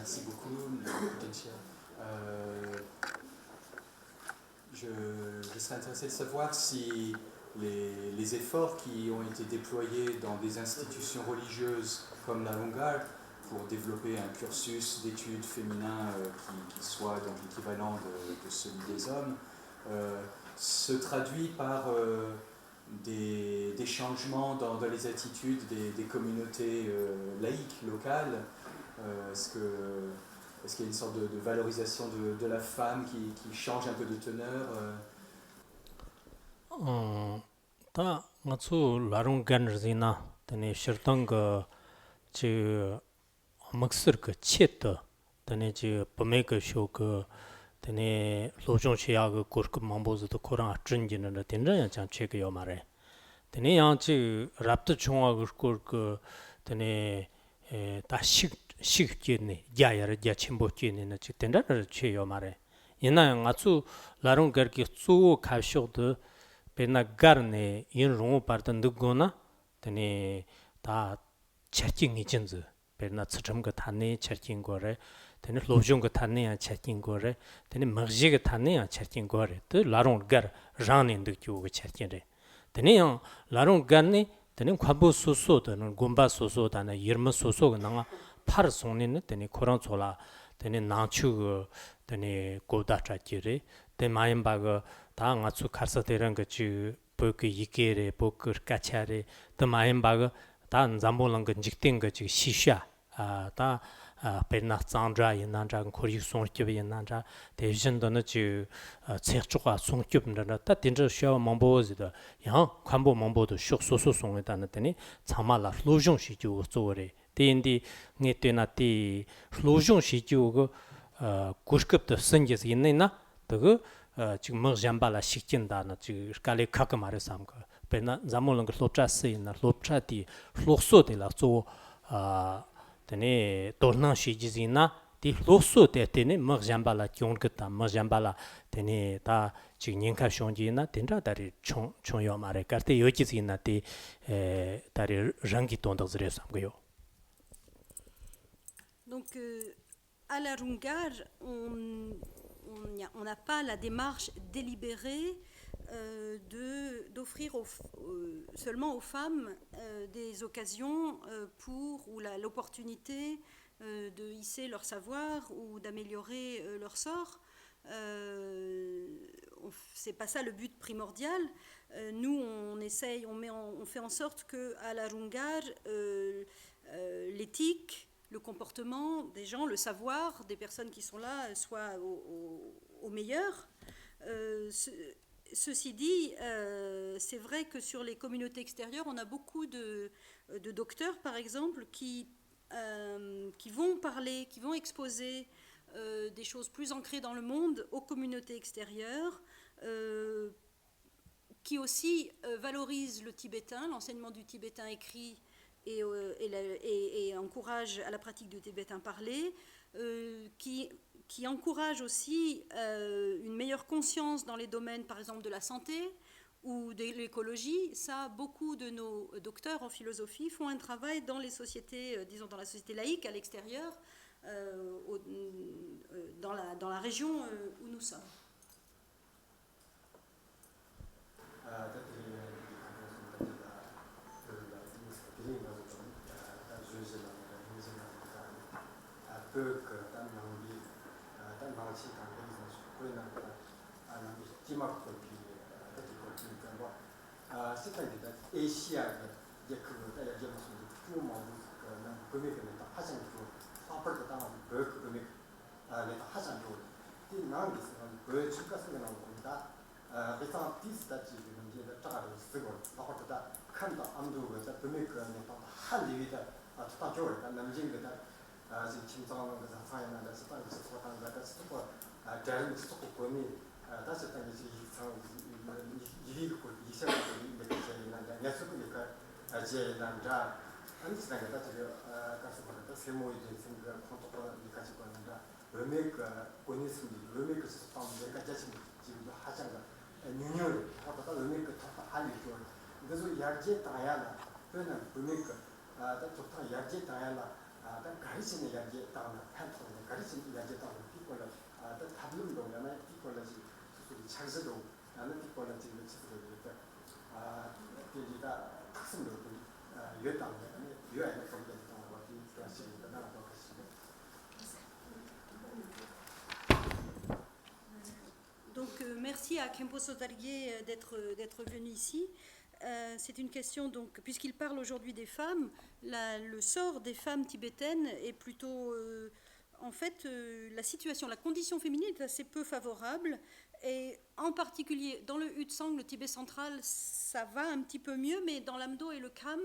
Merci beaucoup, Tensia. Je serais intéressé de savoir si les efforts qui ont été déployés dans des institutions religieuses comme la Longarde pour développer un cursus d'études féminin qui soit donc l'équivalent de celui des hommes se traduit par des changements dans les attitudes des communautés laïques locales. Est-ce qu'il y a une sorte de valorisation de la femme qui change un peu de teneur 다 맞추 라롱 간르지나 드네 셔탕 그 막서 그 쳇더 드네 지 범메그 쇼그 드네 로종시야 그 고르크 망보즈도 코랑 준지는 된자야 장 체크요 말에 드네 양치 랍트 총아 그 드네 다식 식기네 야야를 야침보기네 지 된다를 체요 말에 이나 맞추 라롱 거기 수 가쇼도 pena garne in rungu parta ndugona tani ta cherking ichinzu pena tsucham ga tani cherking gore tani lobjung ga tani ya cherking gore tani magji ga tani ya cherking gore tu larung gar rangni ndugju ga cherking re tani yang larung garne tani kwambu soso tani gomba soso tani yirma soso ga nanga par songni ne tani korang chola tani nangchu ga tani goda chakiri tani mayimba ga 다 ngachu kharsa terang ga chu pok yikere pok kachare ta maim bag ta zambo lang ga jikting ga chi shisha ta perna tsandra yin ra khori song kye yin ra de jin da na chu che chukwa song kye na ta tin zhe shao mambo zi da yang kwanbo mambo de shuk so so song da na tani chama la lojong shi ju zo re de indi nge te na ti lojong shi ju go kushkap de sengje yin na de 지금 뭐 잠발라 식진다나 지금 갈래 카크 말했삼고 배나 잠mol은 그 롭차스이나 롭차디 록소데라 조 되네 돌나 시지지나 디 록소데 되네 뭐 잠발라 경그다 뭐 잠발라 되네 다 지금 년카 쇼지나 된다다리 총요 말에 까르테 요지지나 디 다리 랑기 돈도즈레삼고요. Donc à la Rungar, on n'a pas la démarche délibérée d'offrir seulement aux femmes des occasions ou l'opportunité de hisser leur savoir ou d'améliorer leur sort. C'est pas ça le but primordial. Nous, on fait en sorte que à la Rungar, l'éthique, le comportement des gens, le savoir des personnes qui sont là soit au meilleur. Ceci dit, c'est vrai que sur les communautés extérieures, on a beaucoup de docteurs, par exemple, qui vont parler, qui vont exposer des choses plus ancrées dans le monde aux communautés extérieures, qui aussi valorisent le tibétain, l'enseignement du tibétain écrit, et encourage à la pratique du tibétain parlé, qui encourage aussi une meilleure conscience dans les domaines, par exemple, de la santé ou de l'écologie. Ça, beaucoup de nos docteurs en philosophie font un travail dans les sociétés, disons dans la société laïque à l'extérieur, dans la région où nous sommes. Donc merci à Khenpo Sotargye d'être venu ici. C'est une question, donc, puisqu'il parle aujourd'hui des femmes, le sort des femmes tibétaines est plutôt, en fait, la condition féminine est assez peu favorable, et en particulier dans le Hutsang, le Tibet central, ça va un petit peu mieux, mais dans l'Amdo et le Kham,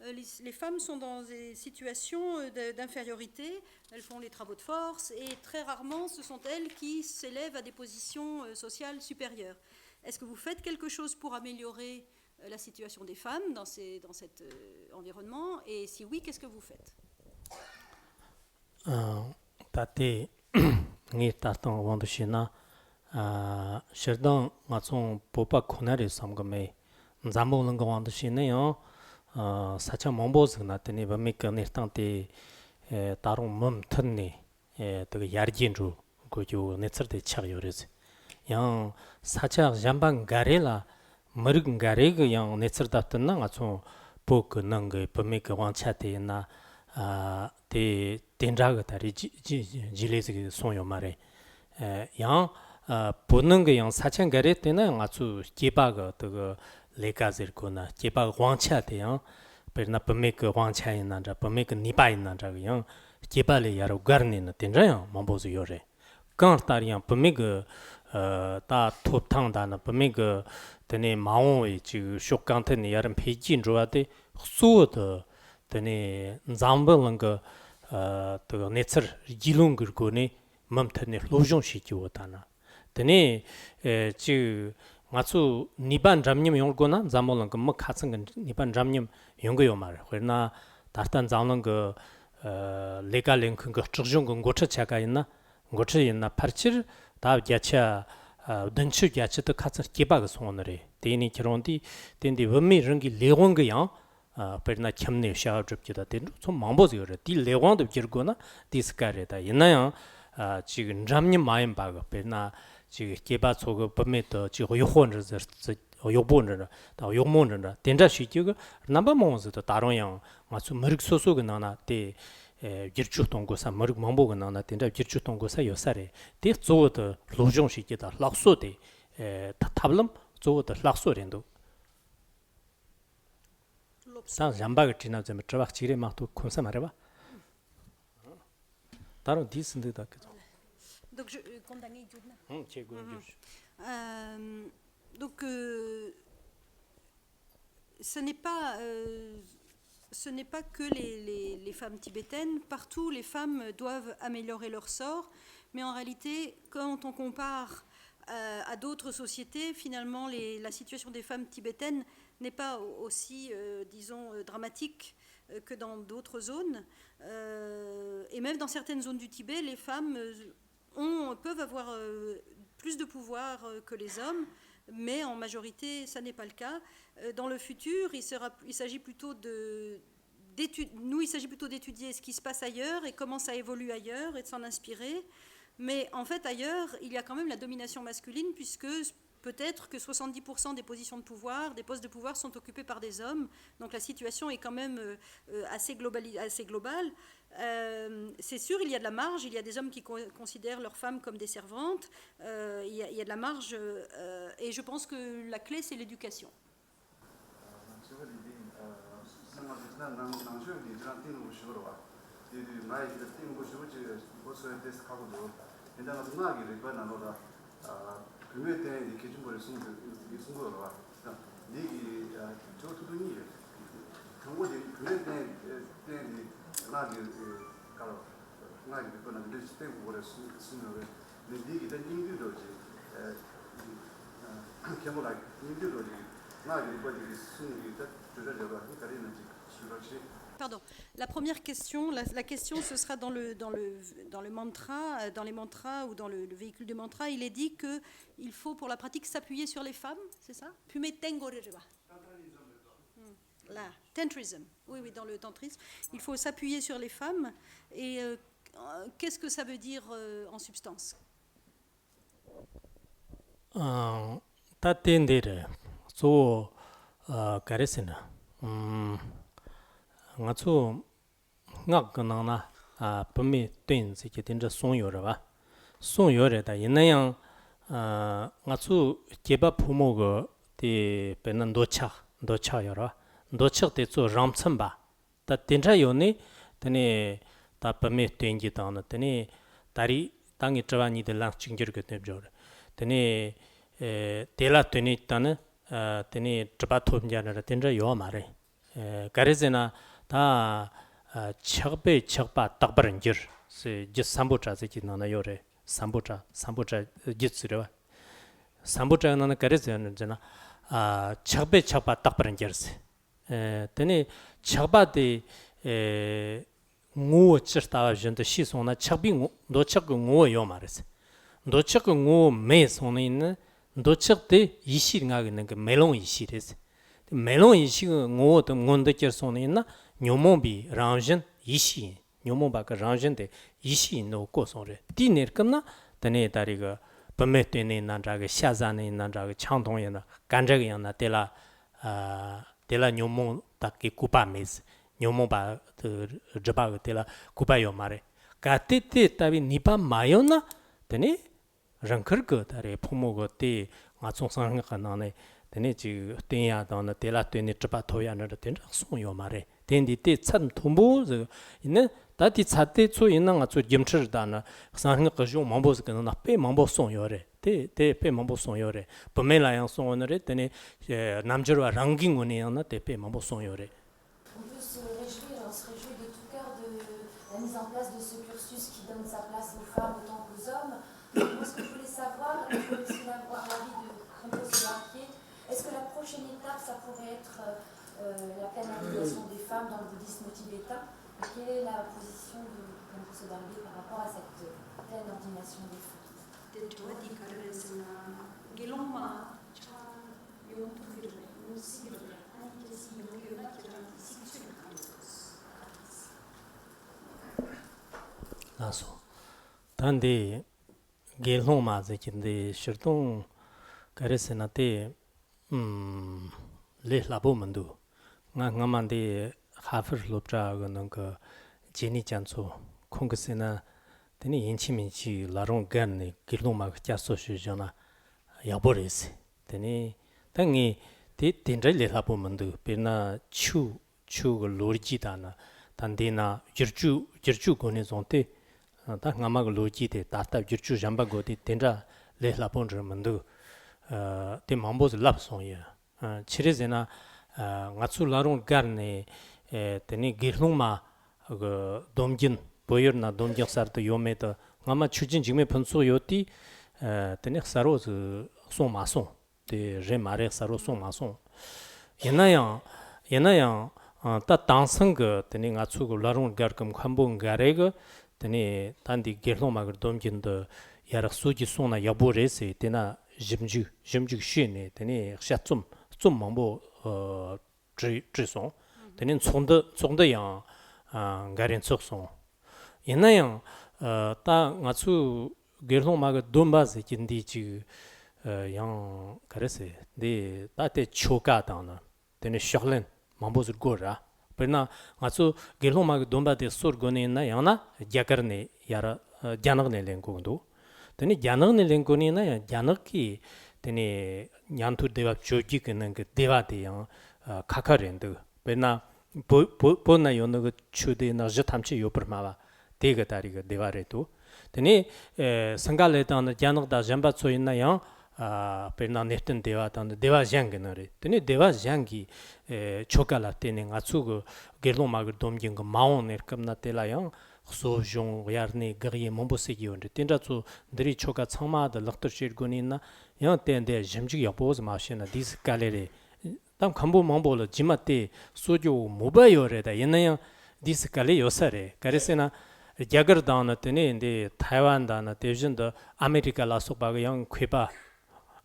les femmes sont dans des situations d'infériorité, elles font les travaux de force, et très rarement ce sont elles qui s'élèvent à des positions sociales supérieures. Est-ce que vous faites quelque chose pour améliorer la situation des femmes dans cet environnement, et si oui, qu'est-ce que vous faites? Tate ngi tatang wandushina shirdang ngatsong popa khunari samgame nzambo langa wandushina yo sacha mambo zgna tene bamik nirtang te tarung mum thunni daga yarjinru goju netsar de chag yorez yang sacha jambang garela 머르근 가레가 양 네츠르다트나 가서 보그 능게 범미가 왕차테나 데 덴자가 다리 지레스게 손요 말에 양 보는 게양 사천 가레 때나 가서 제바가 그 레가즈르코나 제바가 왕차테요 베르나 범미가 왕차이나자 범미가 니바이나자 양 제발에 야로 가르니나 덴자요 몸보즈 요래 강타리양 범미가 다 톱탕다나 범미가 tene maungwe chi shokante ne yaran peijin zhuwa de suwa tene nzamba langa to netser jilung go ne mamtane lojong shi ji wotana tene chi ngachu niban jamnyam yonggo na nzamba langa ma khatsang niban jamnyam yonggo yomar hwerna dartan zamlang go legal link go chjong go gocha chaga ina gocha ina parchir da gyacha 던치 야치도 카츠 기바가 손으로 데니 기론디 덴디 원미 릉기 레원거야 베르나 켐네 샤줍기다 덴좀 망보지요 디 레원도 기르거나 디스카레다 이나야 지금 잠님 마임 바가 베르나 지금 기바 소고 범메도 지고 요혼저 요본저 다 요몬저 덴자 시티고 남바 몬즈도 다른양 마수 머릭 소소가 나나 데 jirchu tonggo sa marig mambo ga na tinda jirchu tonggo sa yosare de zo de lojong shi da lakso de tablam zo de lakso rendo sa jamba ga tina zeme trabak chire ma to konsa mare ba daro disinde da ke donc je condamné judna donc ce n'est pas que les femmes tibétaines. Partout, les femmes doivent améliorer leur sort. Mais en réalité, quand on compare à d'autres sociétés, finalement, la situation des femmes tibétaines n'est pas aussi, disons, dramatique que dans d'autres zones. Et même dans certaines zones du Tibet, les femmes peuvent avoir plus de pouvoir que les hommes. Mais en majorité, ça n'est pas le cas. Dans le futur, il s'agit plutôt d'étudier ce qui se passe ailleurs et comment ça évolue ailleurs et de s'en inspirer. Mais en fait, ailleurs, il y a quand même la domination masculine, puisque peut-être que 70% des positions de pouvoir, des postes de pouvoir sont occupés par des hommes. Donc la situation est quand même assez globale. C'est sûr, il y a de la marge, il y a des hommes qui considèrent leurs femmes comme des servantes, il y a de la marge, et je pense que la clé, c'est l'éducation. Pardon. La première question, la question, ce sera dans le mantra, dans les mantras ou dans le véhicule de mantra, il est dit qu'il faut pour la pratique s'appuyer sur les femmes, c'est ça? Là, tantrism. Oui, oui, dans le tantrisme, il faut s'appuyer sur les femmes. Et qu'est-ce que ça veut dire en substance? Ta tendere so karesina nga chu ngak na na pami tuen se ke tin song yo ba song yo re da yin yang nga chu jeba phumo go de benan do cha yo ra do cha de zo ram chen ba ta tin cha yo ni tene ta pami tuen ji da na tene 다리 땅이 저와니 들랑 징저르 그 죠 tene tela tene 있다는 tene 저바 톰자라 된저 요 말에 가르제나 다 척배 척바 딱버른저 지 삼보자지 지나나 요래 삼보자 지스려 삼보자는 가르제는 잖아 척배 척바 딱버른저 tene 척바디 ngô chirtawa jinda shi sona chakbi ndo chak ngô yo maris ndo chak ngô me sona in ndo chak de ishi nga ga nang melon ishi res melon ishi ngô de ngonde ker sona in nyomon bi ranjin ishi nyomon ba ka ranjin de ishi no ko sore di ner kamna tane dari ga pame te ne nan ra ga sha za ne nan ra ga chang dong ya na gan zhe ga ya na de la nyomon ta ki kupa mes nyomba de jaba de la kubayo mare ka te tabi nipa mayona tene rankar go tare phomo go te nga chong sang nga na ne tene ji tenya da na de la tene jaba thoya na de song yo mare den di te chan thombo ine da di cha te chu ina nga chu jimchir da na sang nga jo mambo z na pe mambo song yo re te pe mambo song yo re pome la yang song ne re tene namjero ranking one na te pe mambo song yo re. On se réjouit de tout cœur de la mise en place de ce cursus qui donne sa place aux femmes autant qu'aux hommes. Moi, ce que je voulais savoir, je voulais aussi avoir l'avis de Compos Solarpier. Est-ce que la prochaine étape, ça pourrait être la pleine implication des femmes dans le bouddhisme tibétain? Et quelle est la position de Compos Solarpier par rapport à cette pleine ordination des femmes? 나서 단데 게롱마 제kin데 shirtong 가레스나테 레라보만도 ngaman데 하프르 롭자고는 그 제니 잔초 콩그스나 되니 인치민치 라롱 간네 게롱마 자소시잖아 야보레스 되니 당이 딘저 레라보만도 베나 추 로리지다나 단데나 지르주 고네 zonte 다 ngama loji de tata jirchu jamba go de tenra le la ponjer mandu te mamboz lap son ya chirezena ngatsu larong garne teni girlung ma go domjin boyer na domjin sar to yome to ngama chujin jingme phonso yoti teni saro son ma son de je mare saro son ma son yenayang 다 당성거 되는 가축 라롱 가르금 관봉 가래가 되니 단디 게르노마거 dom진도 야락 수지 송나 여보레세 되나 짐주 쉬네 되니 샤좀 망보 지송 되는 총도 양 가렌 속송 옛나양 다 가축 게르노마거 돈바스 진디지 양 가레세 네 다때 초가다나 되니 셔렌 mamboz gora perna ngaso geloma domba de sorgone na yana jakarne yara janagne lengondo teni janagne lengoni na janaki teni nyantu deva joji kenen ke deva de yang kakarende perna bona yono go chude na jatamchi yopermawa dega dariga devareto teni sangale dan janagda jamba choina yang perna neften deva dan deva jangenare teni deva jangi chokala tene ngatsu geloma domjing maon erkamna telayang sojong yarne gari mombosegi onde tenratsu dri choka changma da laktor shirgonina yang tende jimji yapoz mashina dis galere tam kambo mambola jimate sojo mobayore da yenayang dis gale yosare karesena jagar dana tene inde taiwan dana devjin da america la soba yang kheba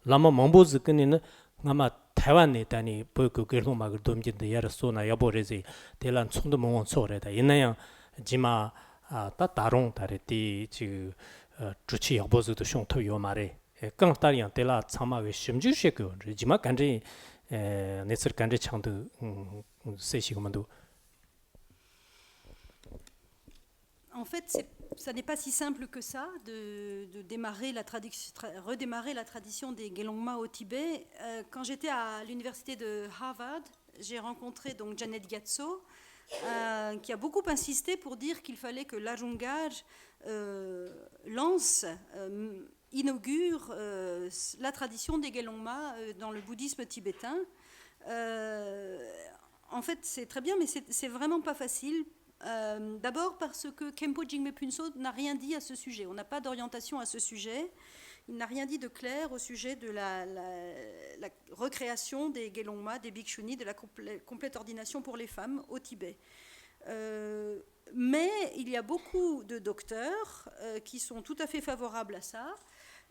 lama mamboz kinina ngama Taiwan ne tani boku gerno mag domjin de yara sona yaborezi telan chungdo mong sore da inaya jima ta tarong tare ti ji 주치 여보즈도 숑토 요 말에 깡따리양 때라 참마게 심주셰고 지마 간지 네서 간지 창도 세시고만도 En fait, ça n'est pas si simple que ça de démarrer redémarrer la tradition des Gelongma au Tibet. Quand j'étais à l'université de Harvard, j'ai rencontré donc Janet Gyatso, qui a beaucoup insisté pour dire qu'il fallait que l'Ajungar inaugure la tradition des Gelongma dans le bouddhisme tibétain. En fait, c'est très bien, mais c'est vraiment pas facile. D'abord parce que Khenpo Jigme Phunso n'a rien dit à ce sujet. On n'a pas d'orientation à ce sujet. Il n'a rien dit de clair au sujet de la recréation des Gelongma, des bhikshuni, de la complète ordination pour les femmes au Tibet. Mais il y a beaucoup de docteurs qui sont tout à fait favorables à ça.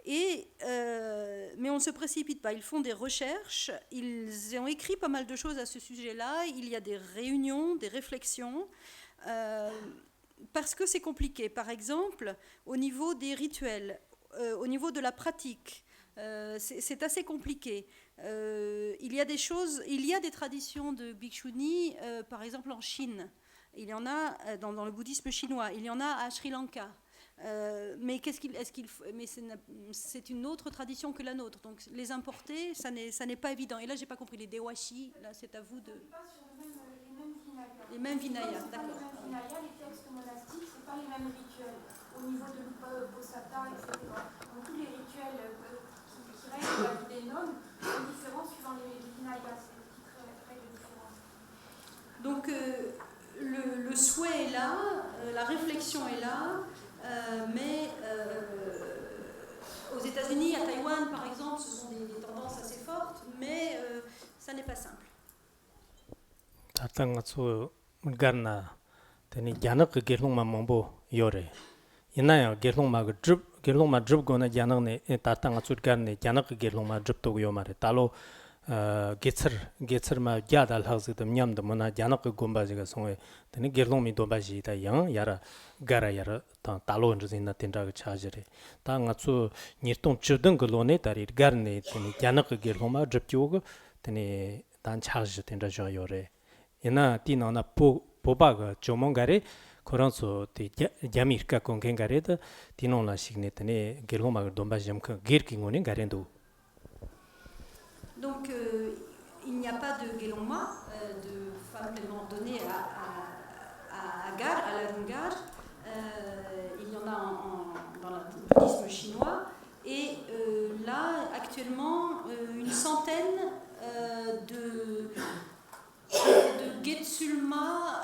Mais on ne se précipite pas. Ils font des recherches. Ils ont écrit pas mal de choses à ce sujet-là. Il y a des réunions, des réflexions. Parce que c'est compliqué. Par exemple, au niveau des rituels, au niveau de la pratique, c'est assez compliqué. Il y a des traditions de bhikshuni, par exemple en Chine. Il y en a dans le bouddhisme chinois. Il y en a à Sri Lanka. Mais c'est une autre tradition que la nôtre. Donc les importer, ça n'est pas évident. Et là, j'ai pas compris les dewashi. Là, c'est à vous de. Les mêmes vinayas, d'accord. Les mêmes vinayas, les textes monastiques, c'est pas les mêmes rituels. Au niveau de l'Uposatha, etc. Donc tous les rituels qui règlent la vie des nonnes sont différents suivant les vinayas. C'est des petites règles différentes. Donc le souhait est là, la réflexion est là, mais aux États-Unis, à Taïwan par exemple, ce sont des tendances assez fortes, mais ça n'est pas simple. garna tani janak gerlong ma mombo yore inaya gerlong ma drip gona janak ne tatang atsut garne janak gerlong ma drip to yo mare talo getser ma jadal hausi de nyam de mona janak gomba jiga songwe tani gerlong mi domba ji da yang yara gara yara ta talo nzin na tendra ga chajere ta ngatsu nirtong chudeng glone tari garne tani janak gerlong ma drip yo tani dan charge tendra jo yore ina tinona 보바가 조mon가레 코란소 티 야미르카 kongen가레다 tinona signetane gerlomaga dombajamka gerkingonen garendo. Donc il n'y a pas de gelongma, de femmes pleinement ordonnées à Agar, à la Lungar. Il y en a dans le bouddhisme chinois. Et là, actuellement, une centaine de Getsulma,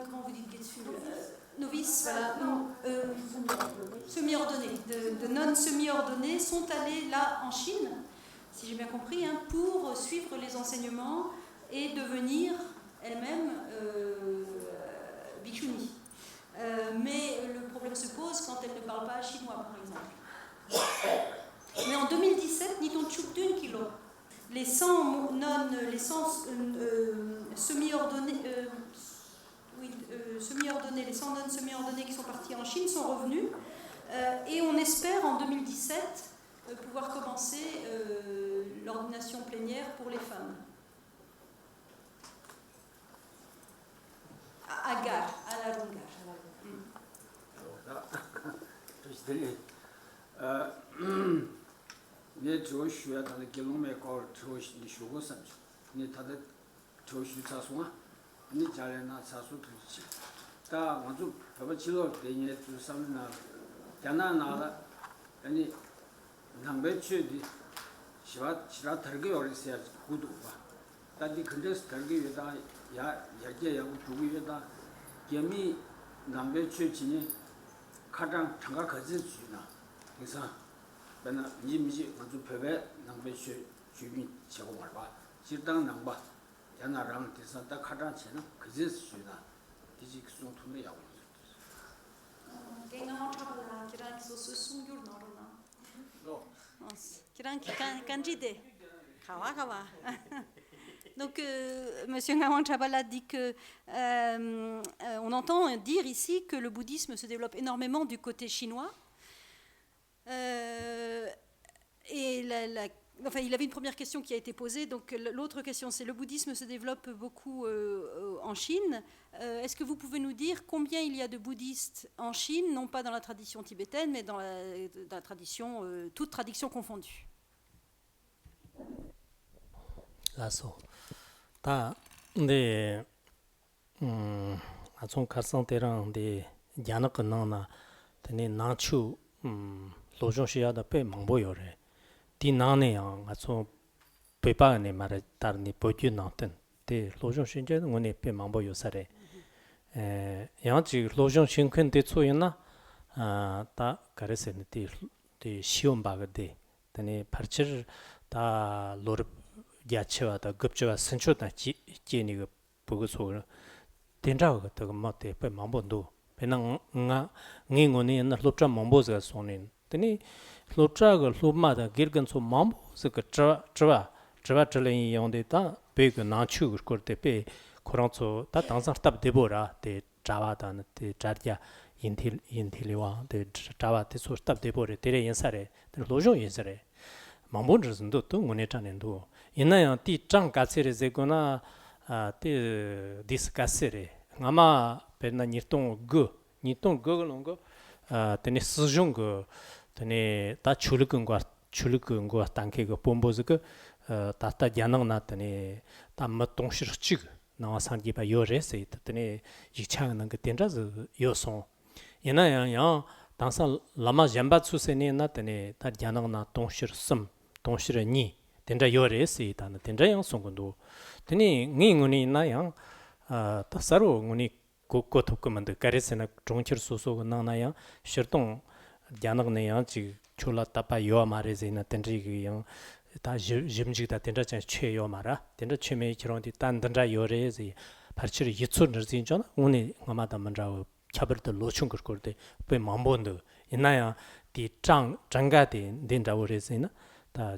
comment vous dites Getsulma novices, voilà, non, semi-ordonnés, de nonnes semi-ordonnées sont allées là en Chine, si j'ai bien compris, pour suivre les enseignements et devenir elles-mêmes bhikshuni. Mais le problème se pose quand elles ne parlent pas chinois, par exemple. Mais en 2017, Niton Chukdun Kilo, les 100 nonnes, les 100 semi-ordonnées, les 100 nonnes semi-ordonnées qui sont parties en Chine sont revenues. Et on espère en 2017 pouvoir commencer l'ordination plénière pour les femmes. À Agar, à la Lungar. 네 조슈야 다들 gelongme ko 조슈 쇼고 삼. 네 다들 조슈 차송아. 네 잘해나 차수 들지. 다 먼저 버버치로 되니 주 삼나. 야나나라. 아니 남배치디 시라 다르게 어리세야 구도 봐. 다디 근데서 다르게 위다 야게 야고 두고 위다 개미 남배치 진이 가장 장가 거지 주나. 그래서 나 임지 먼저 배배 남배시 주민 제고 말봐 지당 남바 야나랑 대산다 카단치는 그제 수다 디지 그 통에 야고 Gena chabala kiran so sungyur norona. Kiran kanjide. Kawa, kawa. Donc, M. Ngawang Chabala dit que on entend dire ici que le bouddhisme se développe énormément du côté chinois. Et enfin, il avait une première question qui a été posée. Donc, l'autre question, c'est le bouddhisme se développe beaucoup en Chine. Est-ce que vous pouvez nous dire combien il y a de bouddhistes en Chine, non pas dans la tradition tibétaine, mais dans la tradition, toute tradition confondue? 라서 다 근데 아종 가상대랑 데 야나 끝나나 되네 나추 로종시야다 배 망보요래 디나네야 아종 배바네 말에 다르니 보규 나던 데 로종신제는 원에 배 망보요사래 양지 로종신컨데 초이나 아다 가르세네 데 시온바가데 되네 파르치 다 로르 야체와다 급저가 선초다 지니가 보고서 된다고 그 뭐때 배 망본도 배낭 nga ngingoni na lopcha mamboza sonin tani lopcha ga lopmada girgan so mamboza ka chwa chlen yonde ta be ga na chu ko te pe koranso ta tangsa tab debora te chawa da te charya inthiliwa te chawa te so tab debore tere yensare te lojo yensare mambo zndo to ngone chanendo 이나야 띠짱 가세레 제거나 띠 디스카세레 아마 베나 니통 그는 거 테네 스중 그 테네 다 출근 거 단계 그 본보즈 그 다다 야능 나더니 담마 동시르치 나와 상기바 요레세 테네 이창는 그 된자즈 요송 이나야 야 당사 라마 잠바츠세네 나더니 다 야능 나 동시르섬 동시르니 된자 요레스 있다는 된자 양송군도 되니 닝은이 나양 따사로 운이 고고 독금한데 가르세나 종치르 소소가 나나야 셔동 야나그네야 지 졸라따빠 요 말에서나 된지기 다 짐지다 된자 최요 말아 된자 최메 기론디 딴 된자 요레스 파르치르 이츠르 진잖아 운이 아마다 만자고 차버도 로충 걸거데 배 mam본도 이나야 디 장가데 된자 오레스나 Donc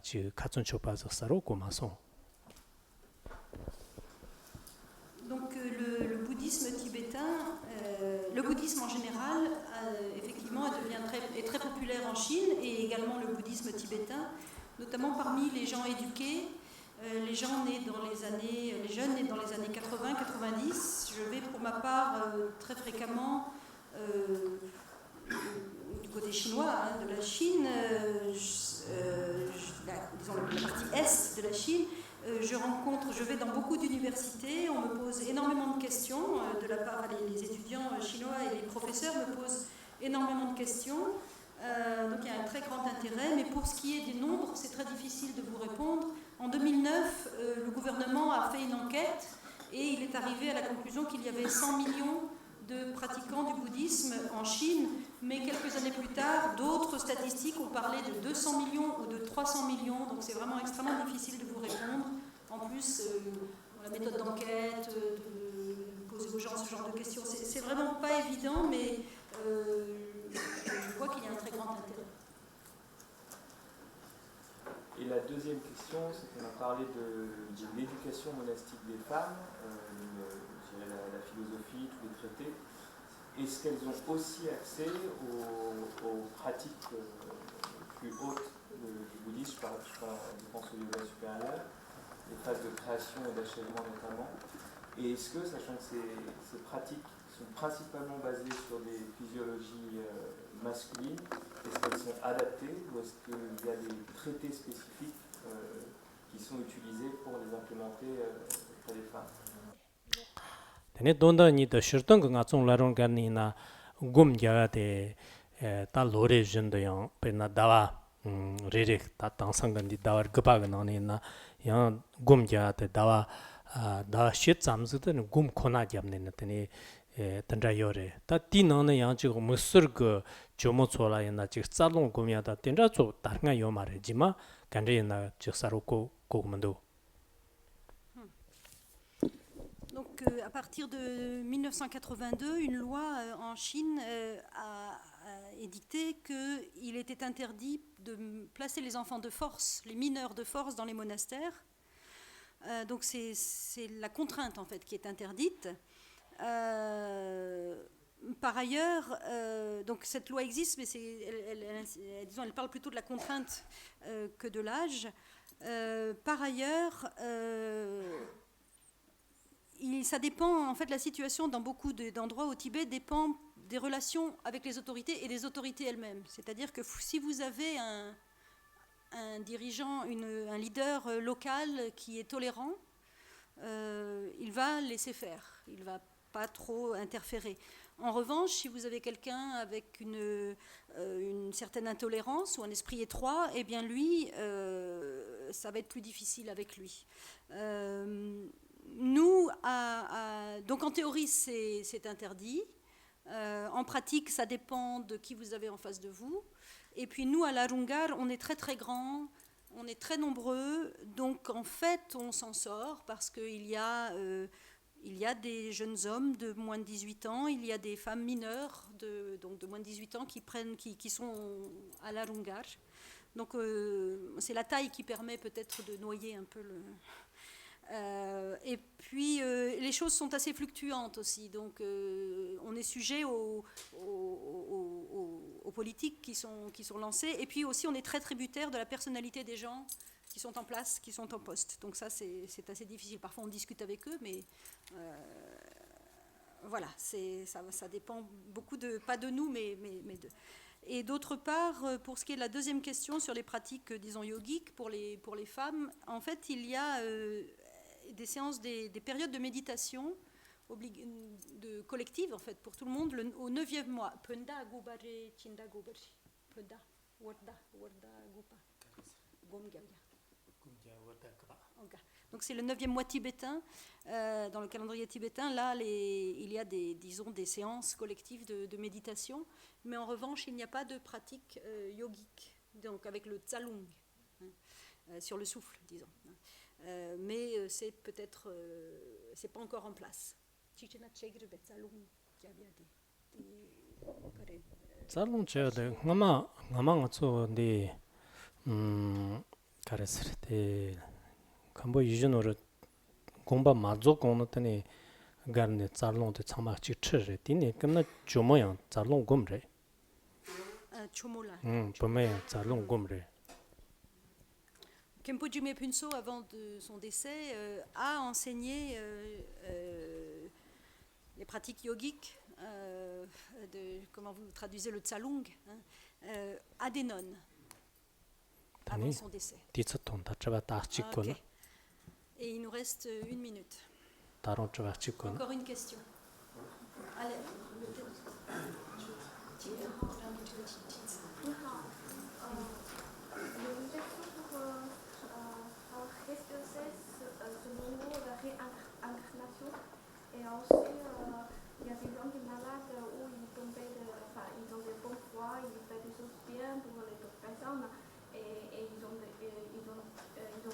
le bouddhisme tibétain, le bouddhisme en général, effectivement, est très populaire en Chine et également le bouddhisme tibétain, notamment parmi les gens éduqués, les jeunes nés dans les années 80-90. Je vais pour ma part très fréquemment du côté chinois de la Chine, disons la partie est de la Chine, je vais dans beaucoup d'universités, on me pose énormément de questions de la part les étudiants chinois et les professeurs me posent énormément de questions. Donc il y a un très grand intérêt, mais pour ce qui est des nombres, c'est très difficile de vous répondre. En 2009, le gouvernement a fait une enquête et il est arrivé à la conclusion qu'il y avait 100 millions de pratiquants du bouddhisme en Chine, mais quelques années plus tard, d'autres statistiques ont parlé de 200 millions ou de 300 millions, donc c'est vraiment extrêmement difficile de vous répondre. En plus, la méthode d'enquête, de poser aux gens ce genre de questions, c'est vraiment pas évident, mais je vois qu'il y a un très grand intérêt. Et la deuxième question, c'est qu'on a parlé de l'éducation monastique des femmes, la philosophie, tous les traités. Est-ce qu'elles ont aussi accès aux pratiques plus hautes du bouddhisme, je pense au yoga supérieur, les phases de création et d'achèvement notamment. Et est-ce que, sachant que ces pratiques sont principalement basées sur des physiologies masculines, est-ce qu'elles sont adaptées ou est-ce qu'il y a des traités spécifiques qui sont utilisés pour les implémenter auprès des femmes? Tene donda ni da shirtang nga tsong larong garni na gum ya de ta lore jin de yang pe na dawa re ta tangsang gan di dawa gpa ga na ni na yang gum ya de dawa da shit zamzu de gum khona jam ne na tene tanda yore ta ti na na yang ji mo sur ge jomo chola ya na ji tsalong gum ya da tenda cho tar nga yo ma re ji ma kan re na ji saru ko mando. Donc, à partir de 1982, une loi en Chine édicté qu'il était interdit de placer les enfants de force, les mineurs de force dans les monastères. Donc c'est la contrainte en fait qui est interdite. Par ailleurs, donc cette loi existe, mais disons, elle parle plutôt de la contrainte que de l'âge. Par ailleurs, ça dépend, en fait, la situation dans beaucoup d'endroits au Tibet dépend des relations avec les autorités et des autorités elles-mêmes. C'est-à-dire que si vous avez un dirigeant, un leader local qui est tolérant, il va laisser faire, il ne va pas trop interférer. En revanche, si vous avez quelqu'un avec une certaine intolérance ou un esprit étroit, eh bien lui, ça va être plus difficile avec lui. Nous, donc en théorie, c'est interdit. En pratique, ça dépend de qui vous avez en face de vous. Et puis nous, à l'Arungar, on est très très grand, on est très nombreux, donc en fait, on s'en sort parce qu'il y a des jeunes hommes de moins de 18 ans, il y a des femmes mineures donc de moins de 18 ans qui sont à l'Arungar. Donc c'est la taille qui permet peut-être de noyer un peu le... et puis les choses sont assez fluctuantes aussi, donc on est sujet aux politiques qui sont lancées, et puis aussi on est très tributaire de la personnalité des gens qui sont en place, qui sont en poste. Donc ça c'est assez difficile. Parfois on discute avec eux, mais voilà, ça dépend beaucoup pas de nous, mais de... Et d'autre part, pour ce qui est de la deuxième question sur les pratiques, disons, yogiques pour les femmes, en fait, il y a des séances, des périodes de méditation collectives, en fait, pour tout le monde, au 9e mois. Punda gubare chinda gubari. Punda warda gupa. Donc c'est le 9e mois tibétain. Dans le calendrier tibétain, là, il y a des séances collectives de méditation, mais en revanche, il n'y a pas de pratique yogique, donc avec le tsalung, sur le souffle, disons. Mais c'est peut-être, c'est pas encore en place. Tsalung chede ngama ngaso de karesrte kambo yijunor gomba mazo konotani garne tsalung de chama chi chre dine kamna chomoyang tsalung gomre Chomola. Pomé tsalung gomre. Khenpo Jime Phunso, avant son décès, a enseigné les pratiques yogiques, comment vous traduisez le tsalung, à des nonnes, avant son décès. Okay. Et il nous reste 1 minute. Encore une question. Allez. Qu'est-ce que c'est ce moment de réincarnation? Et aussi, il y a des gens qui sont malades où ils ont des bonnes fois, ils font des choses bien pour les autres personnes et ils ont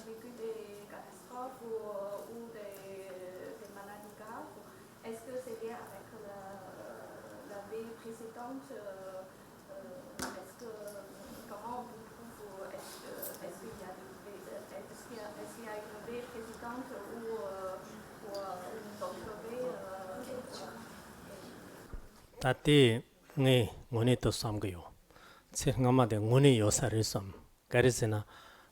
vécu des catastrophes ou des maladies graves. Est-ce que c'est lié avec la vie précédente? Comment on trouve, est-ce qu'il y a une vie précédente ou une autre vie? Tati nge ngone to samgyo. Tse ngama de ngone yosare sam. Garisena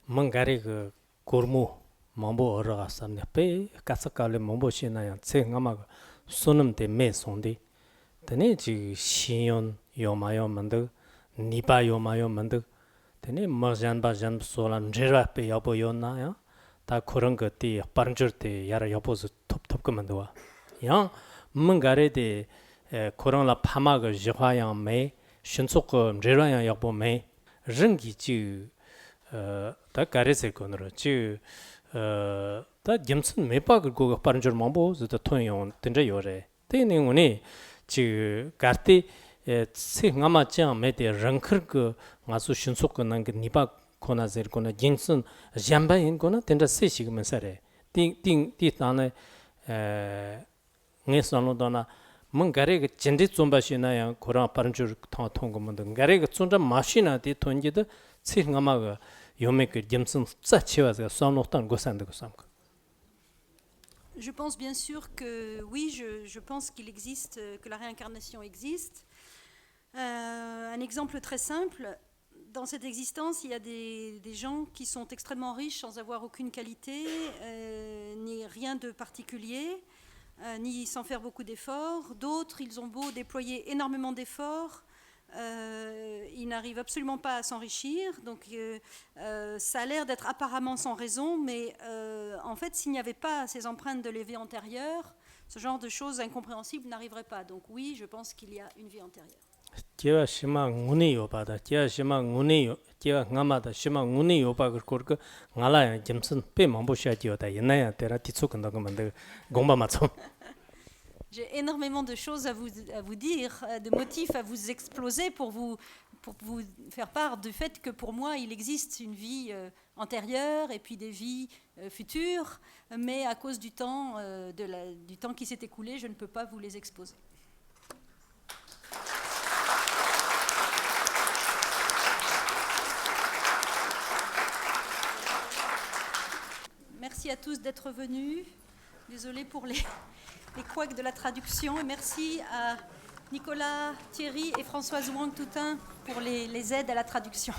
mangari ge kormu mambo oraga samne pe kasakale mambo shina ya tse ngama sunum de me sonde. Tene ji shiyon yomayo mande nipa yomayo mande. Tene marjan ba jan solan jera pe yabo yona ya. 다 그런 것들이 빠른줄 때 야라 여보서 톱톱 그만도와 양 뭔가래데 코로나 파마가 지화양 매 신속금 제라양 여보 매 릉기지 다 가르세 거너로 다 점선 매박을 고가 빠른줄 뭐보 저 통용 된저 요래 대능원이 지 가티 생아마짱 매데 릉커 그 가수 신속금 그 니박 코나젤 코나 진슨 잠바인 코나 텐다 세시그면 사래 띵띵 띠타네 녜선로도나 뭔가래가 진짜 좀바시나야 고라 빠른줄 통통고문데 가래가 좀자 마시나데 돈지도 치가마가 요메그 점슨 짜치와서 싸놓던 고산데 고삼고. Je pense bien sûr que oui, je pense qu'il existe, que la réincarnation existe. Un exemple très simple, dans cette existence, il y a des gens qui sont extrêmement riches sans avoir aucune qualité, ni rien de particulier, ni sans faire beaucoup d'efforts. D'autres, ils ont beau déployer énormément d'efforts, ils n'arrivent absolument pas à s'enrichir. Donc ça a l'air d'être apparemment sans raison, mais en fait, s'il n'y avait pas ces empreintes de la vie antérieure, ce genre de choses incompréhensibles n'arriverait pas. Donc oui, je pense qu'il y a une vie antérieure. 제가 심한 운이 요바다 제가 심한 운이 제가 나마다 심한 운이 요바고 그거 나라야 점선 빼만 보셔야지요다 옛날에 때라 뒤쪽은다고 만들 공부 맞죠. J'ai énormément de choses à vous dire, de motifs à vous exploser pour vous faire part du fait que pour moi, il existe une vie antérieure et puis des vies futures, mais à cause du temps, du temps qui s'est écoulé, je ne peux pas vous les exposer. Merci à tous d'être venus. Désolée pour les couacs de la traduction. Et merci à Nicolas, Thierry et Françoise Wang-Toutin pour les aides à la traduction.